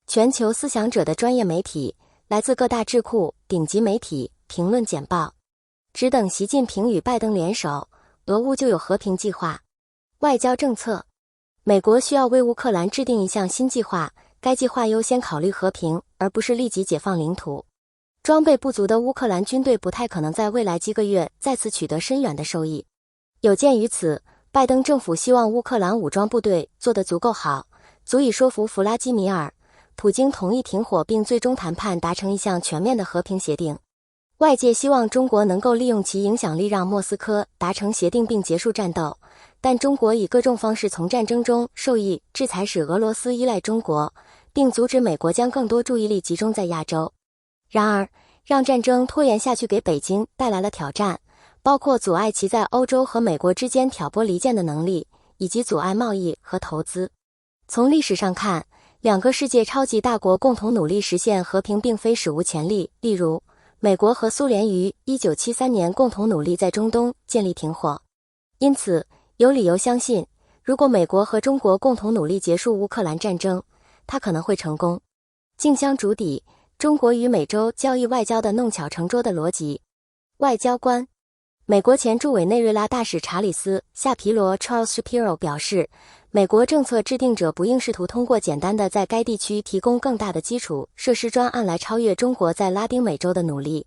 全球思想者的专业媒体，来自各大智库、顶级媒体评论简报，只等习近平与拜登联手，俄乌就有和平计划。外交政策，美国需要为乌克兰制定一项新计划，该计划优先考虑和平，而不是立即解放领土。装备不足的乌克兰军队不太可能在未来几个月再次取得深远的收益。有鉴于此，拜登政府希望乌克兰武装部队做得足够好，足以说服弗拉基米尔普京同意停火，并最终谈判达成一项全面的和平协定。外界希望中国能够利用其影响力让莫斯科达成协定并结束战斗，但中国以各种方式从战争中受益，制裁使俄罗斯依赖中国，并阻止美国将更多注意力集中在亚洲。然而，让战争拖延下去给北京带来了挑战，包括阻碍其在欧洲和美国之间挑拨离间的能力，以及阻碍贸易和投资。从历史上看，两个世界超级大国共同努力实现和平并非史无前例，例如美国和苏联于1973年共同努力在中东建立停火。因此，有理由相信，如果美国和中国共同努力结束乌克兰战争，它可能会成功。镜箱主底，中国与美洲交易外交的弄巧成拙的逻辑。外交官，美国前驻委内瑞拉大使查理斯·夏皮罗 （Charles Shapiro） 表示，美国政策制定者不应试图通过简单的在该地区提供更大的基础设施专案来超越中国在拉丁美洲的努力。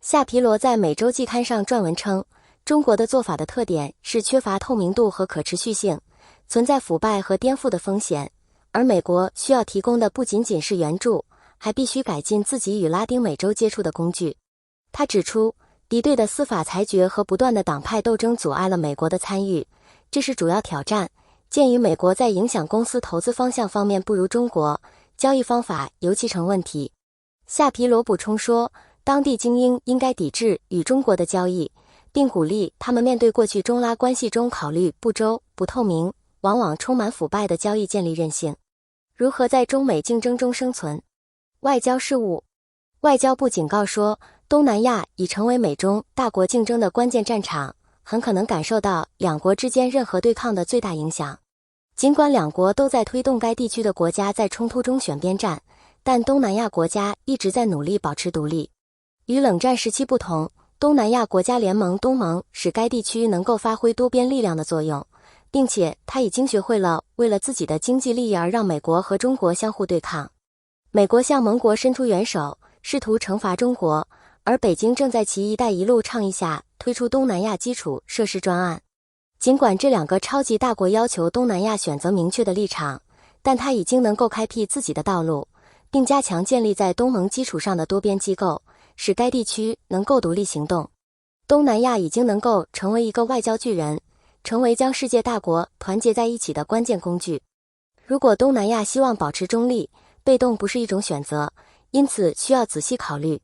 夏皮罗在美洲季刊上撰文称，中国的做法的特点是缺乏透明度和可持续性，存在腐败和颠覆的风险，而美国需要提供的不仅仅是援助，还必须改进自己与拉丁美洲接触的工具。他指出，敌对的司法裁决和不断的党派斗争阻碍了美国的参与，这是主要挑战。鉴于美国在影响公司投资方向方面不如中国，交易方法尤其成问题。夏皮罗补充说，当地精英应该抵制与中国的交易，并鼓励他们面对过去中拉关系中考虑不周、不透明、往往充满腐败的交易建立韧性。如何在中美竞争中生存？外交事务，外交部警告说，东南亚已成为美中大国竞争的关键战场，很可能感受到两国之间任何对抗的最大影响。尽管两国都在推动该地区的国家在冲突中选边站，但东南亚国家一直在努力保持独立。与冷战时期不同，东南亚国家联盟东盟使该地区能够发挥多边力量的作用，并且它已经学会了为了自己的经济利益而让美国和中国相互对抗。美国向盟国伸出援手，试图惩罚中国，而北京正在其“一带一路”倡议下推出东南亚基础设施专案。尽管这两个超级大国要求东南亚选择明确的立场，但它已经能够开辟自己的道路，并加强建立在东盟基础上的多边机构，使该地区能够独立行动。东南亚已经能够成为一个外交巨人，成为将世界大国团结在一起的关键工具。如果东南亚希望保持中立，被动不是一种选择，因此需要仔细考虑。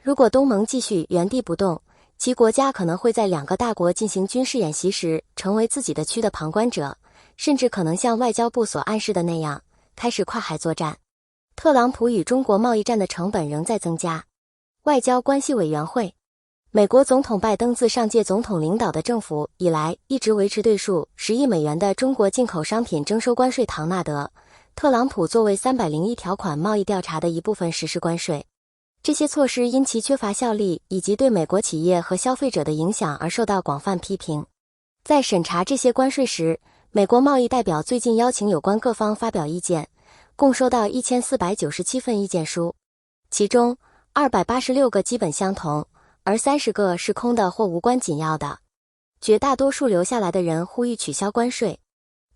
如果东盟继续原地不动，其国家可能会在两个大国进行军事演习时成为自己的区的旁观者，甚至可能像外交部所暗示的那样，开始跨海作战。特朗普与中国贸易战的成本仍在增加。外交关系委员会，美国总统拜登自上届总统领导的政府以来，一直维持对数10亿美元的中国进口商品征收关税。唐纳德·特朗普作为301条款贸易调查的一部分实施关税。这些措施因其缺乏效力以及对美国企业和消费者的影响而受到广泛批评。在审查这些关税时，美国贸易代表最近邀请有关各方发表意见，共收到1497份意见书，其中286个基本相同，而30个是空的或无关紧要的。绝大多数留下来的人呼吁取消关税。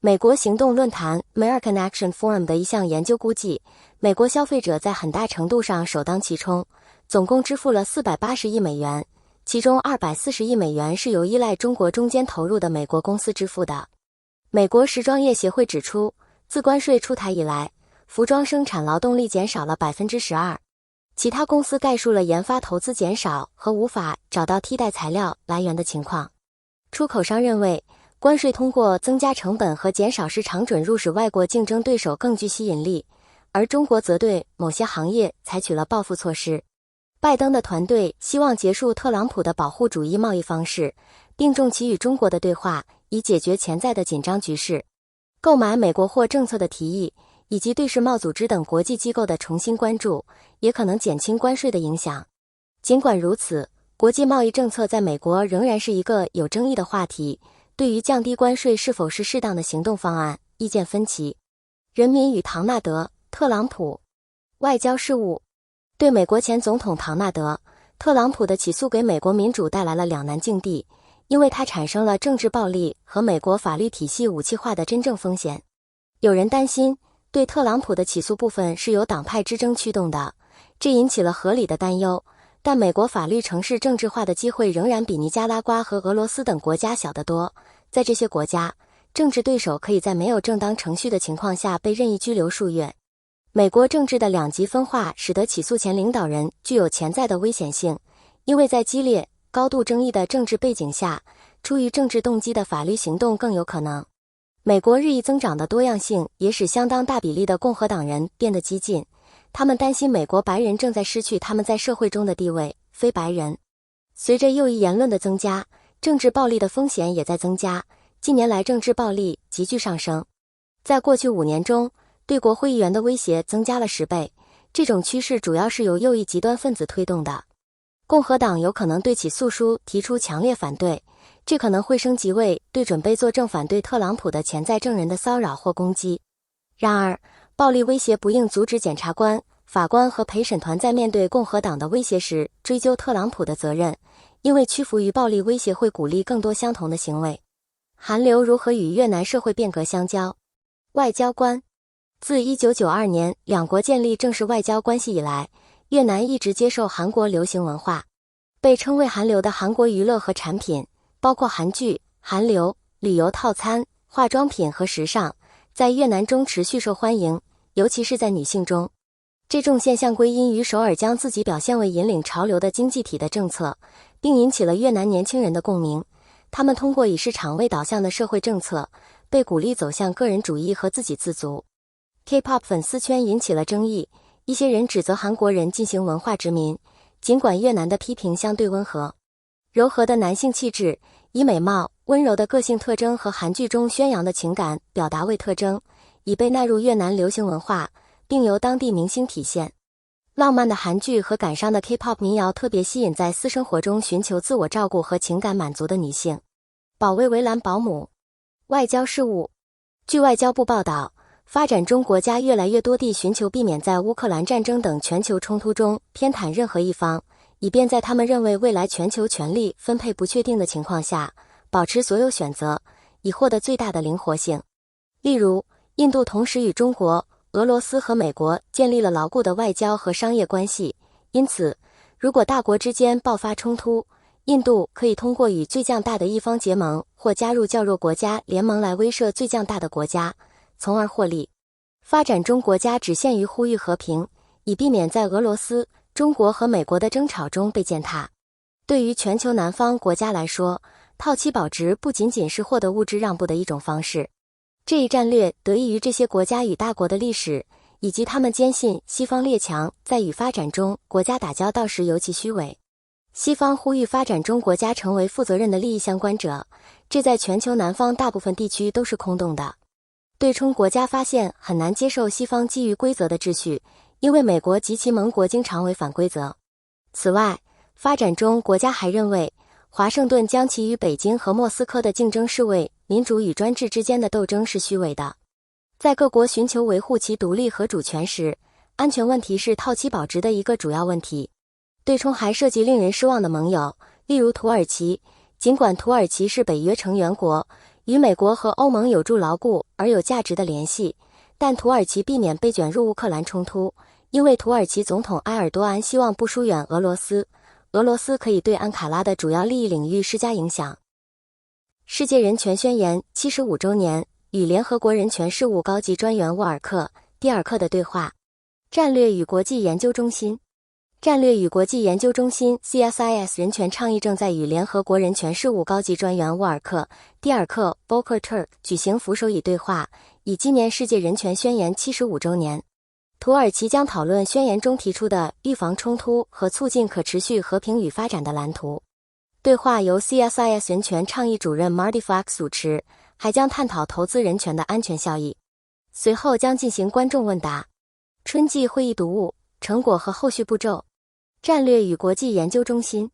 美国行动论坛 American Action Forum 的一项研究估计，美国消费者在很大程度上首当其冲，总共支付了480亿美元，其中240亿美元是由依赖中国中间投入的美国公司支付的。美国时装业协会指出，自关税出台以来，服装生产劳动力减少了 12%。其他公司概述了研发投资减少和无法找到替代材料来源的情况。出口商认为，关税通过增加成本和减少市场准入使外国竞争对手更具吸引力，而中国则对某些行业采取了报复措施。拜登的团队希望结束特朗普的保护主义贸易方式，并重启与中国的对话，以解决潜在的紧张局势。购买美国货政策的提议以及对世贸组织等国际机构的重新关注，也可能减轻关税的影响。尽管如此，国际贸易政策在美国仍然是一个有争议的话题，对于降低关税是否是适当的行动方案，意见分歧。人民与唐纳德·特朗普外交事务。对美国前总统唐纳德·特朗普的起诉给美国民主带来了两难境地，因为它产生了政治暴力和美国法律体系武器化的真正风险。有人担心，对特朗普的起诉部分是由党派之争驱动的，这引起了合理的担忧。但美国法律城市政治化的机会仍然比尼加拉瓜和俄罗斯等国家小得多。在这些国家，政治对手可以在没有正当程序的情况下被任意拘留数月。美国政治的两极分化使得起诉前领导人具有潜在的危险性，因为在激烈、高度争议的政治背景下，出于政治动机的法律行动更有可能。美国日益增长的多样性也使相当大比例的共和党人变得激进，他们担心美国白人正在失去他们在社会中的地位，非白人。随着右翼言论的增加，政治暴力的风险也在增加，近年来政治暴力急剧上升。在过去5年中，对国会议员的威胁增加了10倍，这种趋势主要是由右翼极端分子推动的。共和党有可能对起诉书提出强烈反对，这可能会升级为对准备作证反对特朗普的潜在证人的骚扰或攻击。然而，暴力威胁不应阻止检察官、法官和陪审团在面对共和党的威胁时追究特朗普的责任，因为屈服于暴力威胁会鼓励更多相同的行为。韩流如何与越南社会变革相交？外交官。自1992年两国建立正式外交关系以来，越南一直接受韩国流行文化。被称为韩流的韩国娱乐和产品，包括韩剧、韩流、旅游套餐、化妆品和时尚，在越南中持续受欢迎，尤其是在女性中。这种现象归因于首尔将自己表现为引领潮流的经济体的政策，并引起了越南年轻人的共鸣。他们通过以市场为导向的社会政策，被鼓励走向个人主义和自给自足。K-pop 粉丝圈引起了争议，一些人指责韩国人进行文化殖民，尽管越南的批评相对温和。柔和的男性气质，以美貌、温柔的个性特征和韩剧中宣扬的情感表达为特征，已被纳入越南流行文化，并由当地明星体现。浪漫的韩剧和感伤的 K-pop 民谣特别吸引在私生活中寻求自我照顾和情感满足的女性。保卫围栏保姆。外交事务。据外交部报道，发展中国家越来越多地寻求避免在乌克兰战争等全球冲突中偏袒任何一方，以便在他们认为未来全球权力分配不确定的情况下，保持所有选择，以获得最大的灵活性。例如，印度同时与中国、俄罗斯和美国建立了牢固的外交和商业关系，因此，如果大国之间爆发冲突，印度可以通过与最强大的一方结盟或加入较弱国家联盟来威慑最强大的国家，从而获利。发展中国家只限于呼吁和平，以避免在俄罗斯、中国和美国的争吵中被践踏。对于全球南方国家来说，套期保值不仅仅是获得物质让步的一种方式。这一战略得益于这些国家与大国的历史，以及他们坚信西方列强在与发展中国家打交道时尤其虚伪。西方呼吁发展中国家成为负责任的利益相关者，这在全球南方大部分地区都是空洞的。对冲国家发现很难接受西方基于规则的秩序，因为美国及其盟国经常违反规则。此外，发展中国家还认为，华盛顿将其与北京和莫斯科的竞争视为民主与专制之间的斗争是虚伪的。在各国寻求维护其独立和主权时，安全问题是套期保值的一个主要问题。对冲还涉及令人失望的盟友，例如土耳其。尽管土耳其是北约成员国，与美国和欧盟有助牢固而有价值的联系，但土耳其避免被卷入乌克兰冲突，因为土耳其总统埃尔多安希望不疏远俄罗斯，俄罗斯可以对安卡拉的主要利益领域施加影响。世界人权宣言75周年与联合国人权事务高级专员沃尔克·蒂尔克的对话。战略与国际研究中心。战略与国际研究中心 CSIS 人权倡议正在与联合国人权事务高级专员沃尔克·蒂尔克 Volker Turk 举行扶手椅对话，以纪念世界人权宣言75周年。土耳其将讨论宣言中提出的预防冲突和促进可持续和平与发展的蓝图。对话由 CSIS 人权倡议主任 Marty Fox 主持，还将探讨投资人权的安全效益。随后将进行观众问答。春季会议读物、成果和后续步骤。战略与国际研究中心。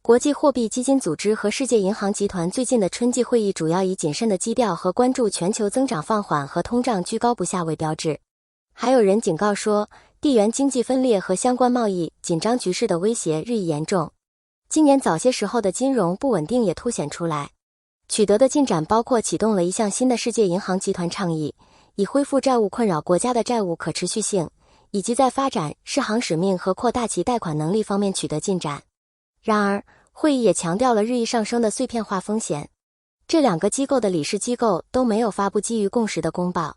国际货币基金组织和世界银行集团最近的春季会议主要以谨慎的基调和关注全球增长放缓和通胀居高不下为标志。还有人警告说，地缘经济分裂和相关贸易紧张局势的威胁日益严重。今年早些时候的金融不稳定也凸显出来。取得的进展包括启动了一项新的世界银行集团倡议，以恢复债务困扰国家的债务可持续性，以及在发展世行使命和扩大其贷款能力方面取得进展。然而，会议也强调了日益上升的碎片化风险。这两个机构的理事机构都没有发布基于共识的公报。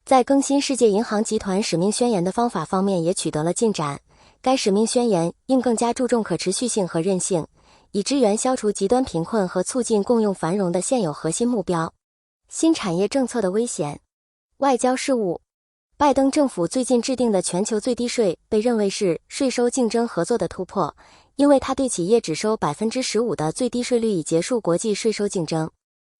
在更新世界银行集团使命宣言的方法方面也取得了进展，该使命宣言应更加注重可持续性和韧性，以支援消除极端贫困和促进共用繁荣的现有核心目标。新产业政策的危险。外交事务。拜登政府最近制定的全球最低税被认为是税收竞争合作的突破，因为它对企业只收 15% 的最低税率以结束国际税收竞争。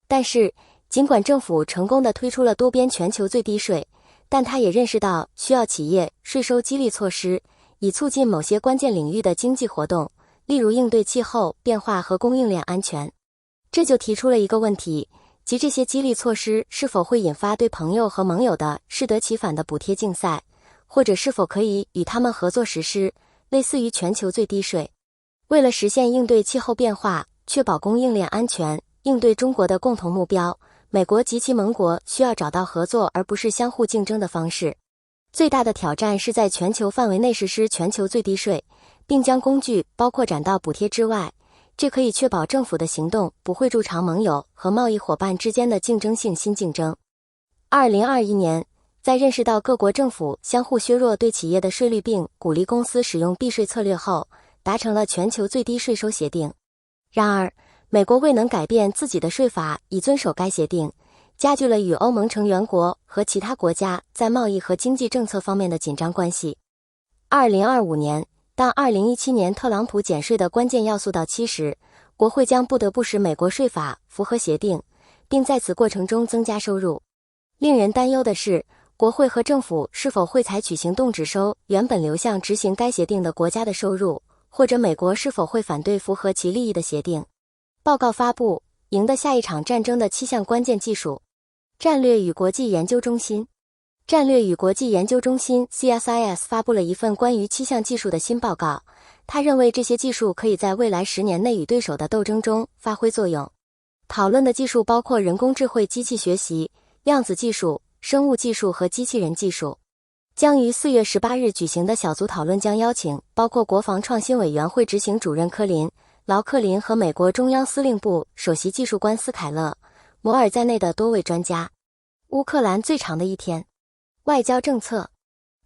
但是，尽管政府成功地推出了多边全球最低税，但他也认识到需要企业税收激励措施，以促进某些关键领域的经济活动，例如应对气候变化和供应链安全。这就提出了一个问题，即这些激励措施是否会引发对朋友和盟友的适得其反的补贴竞赛，或者是否可以与他们合作实施，类似于全球最低税。为了实现应对气候变化、确保供应链安全、应对中国的共同目标，美国及其盟国需要找到合作而不是相互竞争的方式。最大的挑战是在全球范围内实施全球最低税，并将工具包括展到补贴之外，这可以确保政府的行动不会助长盟友和贸易伙伴之间的竞争性新竞争。2021年，在认识到各国政府相互削弱对企业的税率并鼓励公司使用避税策略后，达成了全球最低税收协定。然而，美国未能改变自己的税法以遵守该协定，加剧了与欧盟成员国和其他国家在贸易和经济政策方面的紧张关系。2025年，当2017年特朗普减税的关键要素到期时，国会将不得不使美国税法符合协定，并在此过程中增加收入。令人担忧的是，国会和政府是否会采取行动只收原本流向执行该协定的国家的收入，或者美国是否会反对符合其利益的协定。报告发布，赢得下一场战争的7项关键技术。战略与国际研究中心。战略与国际研究中心 CSIS 发布了一份关于7项技术的新报告，他认为这些技术可以在未来10年内与对手的斗争中发挥作用。讨论的技术包括人工智慧机器学习、量子技术、生物技术和机器人技术。将于4月18日举行的小组讨论将邀请包括国防创新委员会执行主任劳克林和美国中央司令部首席技术官斯凯勒·摩尔在内的多位专家。乌克兰最长的一天。外交政策。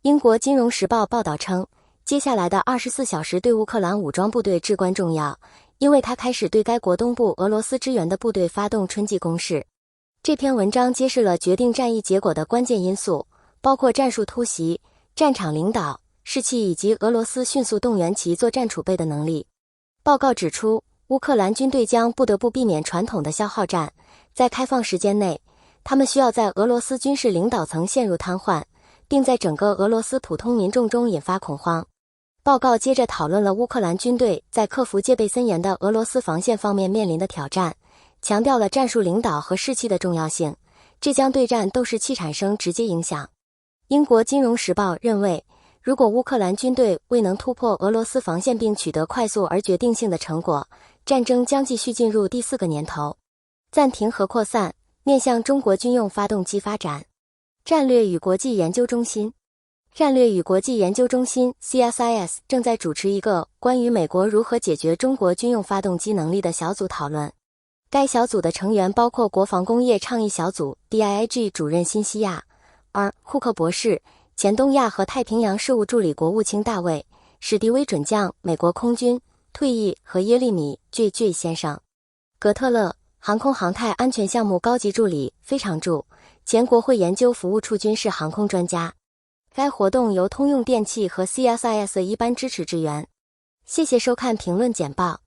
英国金融时报报道称，接下来的24小时对乌克兰武装部队至关重要，因为它开始对该国东部俄罗斯支援的部队发动春季攻势。这篇文章揭示了决定战役结果的关键因素，包括战术突袭、战场领导、士气以及俄罗斯迅速动员其作战储备的能力。报告指出，乌克兰军队将不得不避免传统的消耗战，在开放时间内，他们需要在俄罗斯军事领导层陷入瘫痪，并在整个俄罗斯普通民众中引发恐慌。报告接着讨论了乌克兰军队在克服戒备森严的俄罗斯防线方面面临的挑战，强调了战术领导和士气的重要性，这将对战斗士气产生直接影响。英国金融时报认为，如果乌克兰军队未能突破俄罗斯防线并取得快速而决定性的成果，战争将继续进入第4个年头。暂停核扩散，面向中国军用发动机发展。战略与国际研究中心。战略与国际研究中心 CSIS 正在主持一个关于美国如何解决中国军用发动机能力的小组讨论。该小组的成员包括国防工业倡议小组 DIAG 主任辛西亚·库克博士、前东亚和太平洋事务助理国务卿大卫·史迪威准将美国空军退役和耶利米 J 先生、格特勒航空航太安全项目高级助理非常驻前国会研究服务处军事航空专家。该活动由通用电气和 CSIS 一般支持支援。谢谢收看评论简报。